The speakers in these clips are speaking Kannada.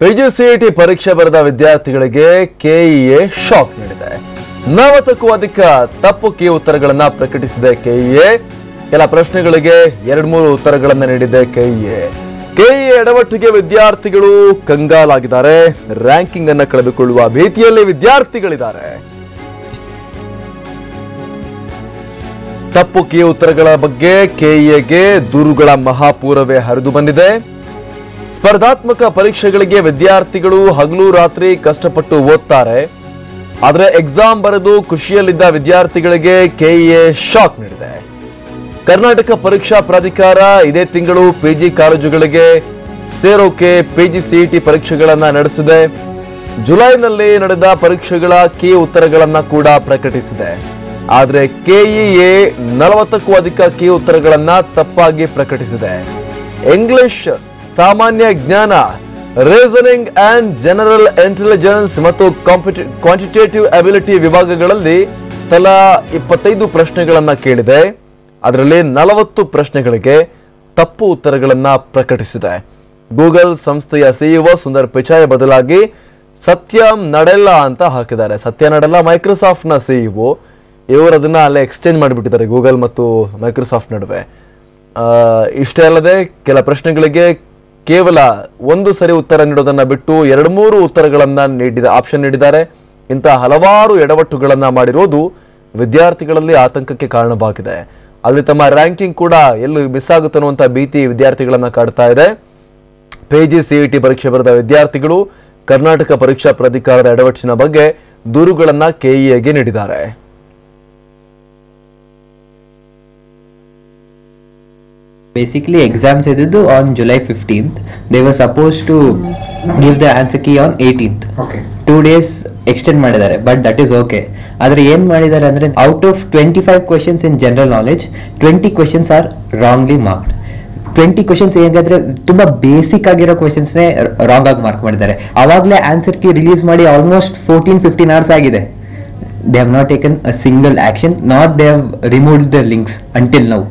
ಪಿಜಿಸಿಇಟಿ ಪರೀಕ್ಷೆ ಬರೆದ ವಿದ್ಯಾರ್ಥಿಗಳಿಗೆ ಕೆಇಎ ಶಾಕ್ ನೀಡಿದೆ. 40ಕ್ಕೂ ಅಧಿಕ ತಪ್ಪು ಕೀ ಉತ್ತರಗಳನ್ನು ಪ್ರಕಟಿಸಿದೆ ಕೆಇಎ. ಕೆಲ ಪ್ರಶ್ನೆಗಳಿಗೆ 2-3 ಉತ್ತರಗಳನ್ನು ನೀಡಿದೆ ಕೆಇಎ. ಕೆಇಎ ಎಡವಟ್ಟಿಗೆ ವಿದ್ಯಾರ್ಥಿಗಳು ಕಂಗಾಲಾಗಿದ್ದಾರೆ. ರ್ಯಾಂಕಿಂಗ್ ಅನ್ನು ಕಳೆದುಕೊಳ್ಳುವ ಭೀತಿಯಲ್ಲಿ ವಿದ್ಯಾರ್ಥಿಗಳಿದ್ದಾರೆ. ತಪ್ಪು ಕೀ ಉತ್ತರಗಳ ಬಗ್ಗೆ ಕೆಇಎಗೆ ದೂರುಗಳ ಮಹಾಪೂರವೇ ಹರಿದು ಬಂದಿದೆ. ಸ್ಪರ್ಧಾತ್ಮಕ ಪರೀಕ್ಷೆಗಳಿಗೆ ವಿದ್ಯಾರ್ಥಿಗಳು ಹಗಲು ರಾತ್ರಿ ಕಷ್ಟಪಟ್ಟು ಓದ್ತಾರೆ. ಆದರೆ ಎಕ್ಸಾಮ್ ಬರೆದು ಖುಷಿಯಲ್ಲಿದ್ದ ವಿದ್ಯಾರ್ಥಿಗಳಿಗೆ ಕೆಇಎ ಶಾಕ್ ನೀಡಿದೆ. ಕರ್ನಾಟಕ ಪರೀಕ್ಷಾ ಪ್ರಾಧಿಕಾರ ಇದೇ ತಿಂಗಳು ಪಿಜಿ ಕಾಲೇಜುಗಳಿಗೆ ಸೇರೋಕೆ ಪಿಜಿಸಿಇಟಿ ಪರೀಕ್ಷೆಗಳನ್ನು ನಡೆಸಿದೆ. ಜುಲೈನಲ್ಲಿ ನಡೆದ ಪರೀಕ್ಷೆಗಳ ಕೀ ಉತ್ತರಗಳನ್ನು ಕೂಡ ಪ್ರಕಟಿಸಿದೆ. ಆದರೆ ಕೆಇಎ 40ಕ್ಕೂ ಅಧಿಕ ಕೀ ಉತ್ತರಗಳನ್ನು ತಪ್ಪಾಗಿ ಪ್ರಕಟಿಸಿದೆ. ಇಂಗ್ಲಿಷ್, ಸಾಮಾನ್ಯ ಜ್ಞಾನ, ರೀಸನಿಂಗ್ ಅಂಡ್ ಜನರಲ್ ಇಂಟೆಲಿಜೆನ್ಸ್ ಮತ್ತು ಕ್ವಾಂಟಿಟೇಟಿವ್ ಅಬಿಲಿಟಿ ವಿಭಾಗಗಳಲ್ಲಿ ತಲಾ 25 ಪ್ರಶ್ನೆಗಳನ್ನು ಕೇಳಿದೆ. ಅದರಲ್ಲಿ 40 ಪ್ರಶ್ನೆಗಳಿಗೆ ತಪ್ಪು ಉತ್ತರಗಳನ್ನು ಪ್ರಕಟಿಸಿದೆ. ಗೂಗಲ್ ಸಂಸ್ಥೆಯ ಸಿಇಒ ಸುಂದರ್ ಪಿಚಾಯ್ ಬದಲಾಗಿ ಸತ್ಯ ನಡೆಲ್ಲಾ ಅಂತ ಹಾಕಿದ್ದಾರೆ. ಸತ್ಯ ನಡೆಲ್ಲಾ ಮೈಕ್ರೋಸಾಫ್ಟ್ನ ಸಿಇಒ. ಇವರು ಅದನ್ನ ಅಲ್ಲೇ ಎಕ್ಸ್ಚೇಂಜ್ ಮಾಡಿಬಿಟ್ಟಿದ್ದಾರೆ ಗೂಗಲ್ ಮತ್ತು ಮೈಕ್ರೋಸಾಫ್ಟ್ ನಡುವೆ. ಇಷ್ಟೇ ಅಲ್ಲದೆ ಕೆಲ ಪ್ರಶ್ನೆಗಳಿಗೆ ಕೇವಲ 1 ಸರಿ ಉತ್ತರ ನೀಡೋದನ್ನ ಬಿಟ್ಟು 2-3 ಉತ್ತರಗಳನ್ನ ಆಪ್ಷನ್ ನೀಡಿದ್ದಾರೆ. ಇಂತಹ ಹಲವಾರು ಎಡವಟ್ಟುಗಳನ್ನ ಮಾಡಿರೋದು ವಿದ್ಯಾರ್ಥಿಗಳಲ್ಲಿ ಆತಂಕಕ್ಕೆ ಕಾರಣವಾಗಿದೆ. ಅಲ್ಲಿ ತಮ್ಮ ರ್ಯಾಂಕಿಂಗ್ ಕೂಡ ಎಲ್ಲಿ ಮಿಸ್ ಆಗುತ್ತೆ ಅನ್ನುವಂಥ ಭೀತಿ ವಿದ್ಯಾರ್ಥಿಗಳನ್ನ ಕಾಡ್ತಾ ಇದೆ. ಪಿಜಿಸಿಇಟಿ ಪರೀಕ್ಷೆ ಬರೆದ ವಿದ್ಯಾರ್ಥಿಗಳು ಕರ್ನಾಟಕ ಪರೀಕ್ಷಾ ಪ್ರಾಧಿಕಾರದ ಎಡವಟ್ಟಿನ ಬಗ್ಗೆ ದೂರುಗಳನ್ನ ಕೆಇಎಗೆ ನೀಡಿದ್ದಾರೆ. Basically, exams on July 15th. They were supposed to give the answer key on 18th. Okay. 2 days extend ಮಾಡಿದ್ದಾರೆ, but that is okay. ಆದರೆ ಏನು ಮಾಡಿದ್ದಾರೆ ಅಂದರೆ out of 25 questions in general knowledge, 20 questions are wrongly marked. 20 questions ಹೇಗಾದ್ರೆ ತುಂಬಾ ಬೇಸಿಕ್ ಆಗಿರೋ ಕ್ವೆಶನ್ಸ್ನೇ ರಾಂಗ್ ಆಗಿ ಮಾರ್ಕ್ ಮಾಡಿದ್ದಾರೆ. ಅವಾಗಲೇ ಆನ್ಸರ್ ಕೀ ರಿಲೀಸ್ ಮಾಡಿ ಆಲ್ಮೋಸ್ಟ್ 14-15 hours ಆಗಿದೆ. They have not taken a single action, nor they have removed the links until now.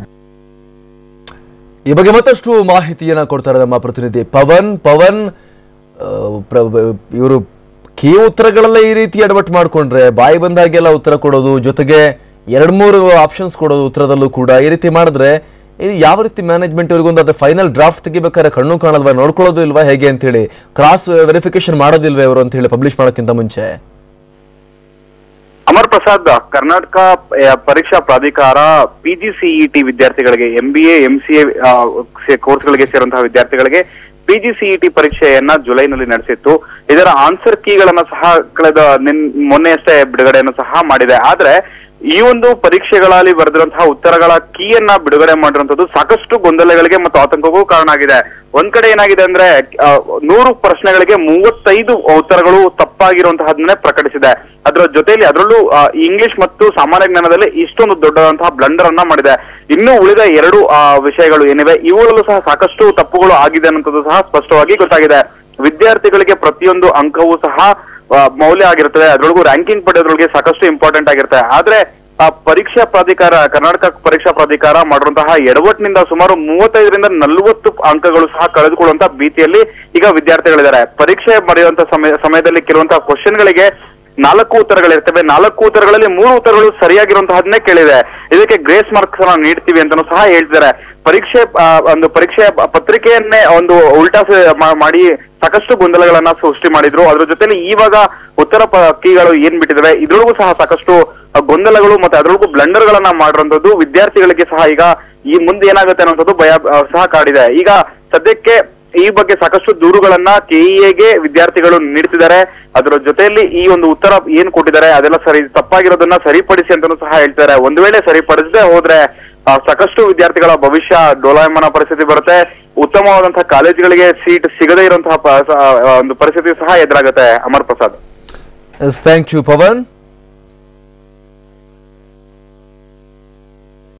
ಈ ಬಗ್ಗೆ ಮತ್ತಷ್ಟು ಮಾಹಿತಿಯನ್ನ ಕೊಡ್ತಾರೆ ನಮ್ಮ ಪ್ರತಿನಿಧಿ ಪವನ್. ಇವರು ಕೀ ಉತ್ತರಗಳೆಲ್ಲ ಈ ರೀತಿ ಎಡವಟ್ಟು ಮಾಡ್ಕೊಂಡ್ರೆ ಬಾಯಿ ಬಂದಾಗೆಲ್ಲ ಉತ್ತರ ಕೊಡೋದು, ಜೊತೆಗೆ 2-3 ಆಪ್ಷನ್ಸ್ ಕೊಡೋದು ಉತ್ತರದಲ್ಲೂ ಕೂಡ, ಈ ರೀತಿ ಮಾಡಿದ್ರೆ ಇದು ಯಾವ ರೀತಿ ಮ್ಯಾನೇಜ್ಮೆಂಟ್ ಇವರಿಗೊಂದು ಅದು ಫೈನಲ್ ಡ್ರಾಫ್ಟ್ ತೆಗಿಬೇಕಾದ್ರೆ ಕಣ್ಣು ಕಾಣಲ್ವಾ, ನೋಡ್ಕೊಳ್ಳೋದು ಇಲ್ವಾ, ಹೇಗೆ ಅಂತ ಹೇಳಿ ಕ್ರಾಸ್ ವೆರಿಫಿಕೇಶನ್ ಮಾಡೋದಿಲ್ವೇ ಇವರು ಅಂತ ಹೇಳಿ ಪಬ್ಲಿಷ್ ಮಾಡೋಕ್ಕಿಂತ ಮುಂಚೆ? ಅಮರ್ ಪ್ರಸಾದ್, ಕರ್ನಾಟಕ ಪರೀಕ್ಷಾ ಪ್ರಾಧಿಕಾರ ಪಿಜಿಸಿಇಟಿ ವಿದ್ಯಾರ್ಥಿಗಳಿಗೆ MBA MCA ಕೋರ್ಸ್ಗಳಿಗೆ ಸೇರುವಂತಹ ವಿದ್ಯಾರ್ಥಿಗಳಿಗೆ ಪಿಜಿಸಿಇಟಿ ಪರೀಕ್ಷೆಯನ್ನ ಜುಲೈನಲ್ಲಿ ನಡೆಸಿತ್ತು. ಇದರ ಆನ್ಸರ್ ಕೀಗಳನ್ನ ಸಹ ಮೊನ್ನೆಯಷ್ಟೇ ಬಿಡುಗಡೆಯನ್ನು ಸಹ ಮಾಡಿದೆ. ಆದ್ರೆ ಈ ಒಂದು ಪರೀಕ್ಷೆಗಳಲ್ಲಿ ಬರೆದಿರುವಂತಹ ಉತ್ತರಗಳ ಕೀಯನ್ನ ಬಿಡುಗಡೆ ಮಾಡಿರುವಂತದ್ದು ಸಾಕಷ್ಟು ಗೊಂದಲಗಳಿಗೆ ಮತ್ತು ಆತಂಕಕ್ಕೂ ಕಾರಣ ಆಗಿದೆ. ಒಂದ್ ಕಡೆ ಏನಾಗಿದೆ ಅಂದ್ರೆ 100 ಪ್ರಶ್ನೆಗಳಿಗೆ 35 ಉತ್ತರಗಳು ತಪ್ಪಾಗಿರುವಂತಹದನ್ನೇ ಪ್ರಕಟಿಸಿದೆ. ಅದರ ಜೊತೆಯಲ್ಲಿ ಅದರಲ್ಲೂ ಇಂಗ್ಲಿಷ್ ಮತ್ತು ಸಾಮಾನ್ಯ ಜ್ಞಾನದಲ್ಲಿ ಇಷ್ಟೊಂದು ದೊಡ್ಡದಂತಹ ಬ್ಲಂಡರ್ ಅನ್ನ ಮಾಡಿದೆ. ಇನ್ನು ಉಳಿದ 2 ವಿಷಯಗಳು ಏನಿವೆ ಇವುಗಳಲ್ಲೂ ಸಹ ಸಾಕಷ್ಟು ತಪ್ಪುಗಳು ಆಗಿದೆ ಅನ್ನೋದು ಸಹ ಸ್ಪಷ್ಟವಾಗಿ ಗೊತ್ತಾಗಿದೆ. ವಿದ್ಯಾರ್ಥಿಗಳಿಗೆ ಪ್ರತಿಯೊಂದು ಅಂಕವೂ ಸಹ ಮೌಲ್ಯ ಆಗಿರ್ತದೆ. ಅದರೊಳಗೂ ರ್ಯಾಂಕಿಂಗ್ ಪಡೆಯೋದ್ರೊಳಗೆ ಸಾಕಷ್ಟು ಇಂಪಾರ್ಟೆಂಟ್ ಆಗಿರುತ್ತೆ. ಆದ್ರೆ ಪರೀಕ್ಷಾ ಪ್ರಾಧಿಕಾರ, ಕರ್ನಾಟಕ ಪರೀಕ್ಷಾ ಪ್ರಾಧಿಕಾರ ಮಾಡಿರುವಂತಹ ಎಡವಟ್ಟಿನಿಂದ ಸುಮಾರು 35ರಿಂದ 40 ಅಂಕಗಳು ಸಹ ಕಳೆದುಕೊಳ್ಳುವಂತಹ ಭೀತಿಯಲ್ಲಿ ಈಗ ವಿದ್ಯಾರ್ಥಿಗಳಿದ್ದಾರೆ. ಪರೀಕ್ಷೆ ಬರೆಯುವಂತ ಸಮಯದಲ್ಲಿ ಕೆಲವಂತಹ ಕ್ವಶನ್ಗಳಿಗೆ 4 ಉತ್ತರಗಳಿರ್ತವೆ. 4 ಉತ್ತರಗಳಲ್ಲಿ 3 ಉತ್ತರಗಳು ಸರಿಯಾಗಿರುವಂತಹದನ್ನೇ ಕೇಳಿದೆ. ಇದಕ್ಕೆ ಗ್ರೇಸ್ ಮಾರ್ಕ್ಸ್ ಅನ್ನ ನೀಡ್ತೀವಿ ಅಂತಾನೂ ಸಹ ಹೇಳ್ತಿದ್ದಾರೆ. ಪರೀಕ್ಷೆಯ ಪತ್ರಿಕೆಯನ್ನೇ ಒಂದು ಉಲ್ಟಾ ಮಾಡಿ ಸಾಕಷ್ಟು ಗೊಂದಲಗಳನ್ನ ಸೃಷ್ಟಿ ಮಾಡಿದ್ರು. ಅದ್ರ ಜೊತೆಲಿ ಇವಾಗ ಉತ್ತರ ಕೀಗಳು ಏನ್ ಬಿಟ್ಟಿದಾವೆ ಇದ್ರೊಳಗೂ ಸಹ ಸಾಕಷ್ಟು ಗೊಂದಲಗಳು ಮತ್ತೆ ಅದರೊಳಗೂ ಬ್ಲಂಡರ್ ಗಳನ್ನ ಮಾಡಿರುವಂತದ್ದು ವಿದ್ಯಾರ್ಥಿಗಳಿಗೆ ಸಹ ಈಗ ಈ ಮುಂದೆ ಏನಾಗುತ್ತೆ ಅನ್ನೋಂಥದ್ದು ಭಯ ಸಹ ಕಾಡಿದೆ. ಈಗ ಸದ್ಯಕ್ಕೆ ಈ ಬಗ್ಗೆ ಸಾಕಷ್ಟು ದೂರುಗಳನ್ನ ಕೆಇಎಗೆ ವಿದ್ಯಾರ್ಥಿಗಳು ನೀಡ್ತಿದ್ದಾರೆ. ಅದರ ಜೊತೆಯಲ್ಲಿ ಈ ಒಂದು ಉತ್ತರ ಏನ್ ಕೊಟ್ಟಿದ್ದಾರೆ ಅದೆಲ್ಲ ತಪ್ಪಾಗಿರೋದನ್ನ ಸರಿಪಡಿಸಿ ಅಂತಾನೂ ಸಹ ಹೇಳ್ತಾರೆ. ಒಂದು ವೇಳೆ ಸರಿಪಡಿಸದೆ ಹೋದ್ರೆ ಸಾಕಷ್ಟು ವಿದ್ಯಾರ್ಥಿಗಳ ಭವಿಷ್ಯ ಡೋಲಾಯಮಾನ ಪರಿಸ್ಥಿತಿ ಬರುತ್ತೆ. ಉತ್ತಮವಾದಂತಹ ಕಾಲೇಜುಗಳಿಗೆ ಸೀಟ್ ಸಿಗದೇ ಇರುವಂತಹ ಒಂದು ಪರಿಸ್ಥಿತಿ ಸಹ ಎದುರಾಗುತ್ತೆ. ಅಮರ್ ಪ್ರಸಾದ್. Thank you Pavan.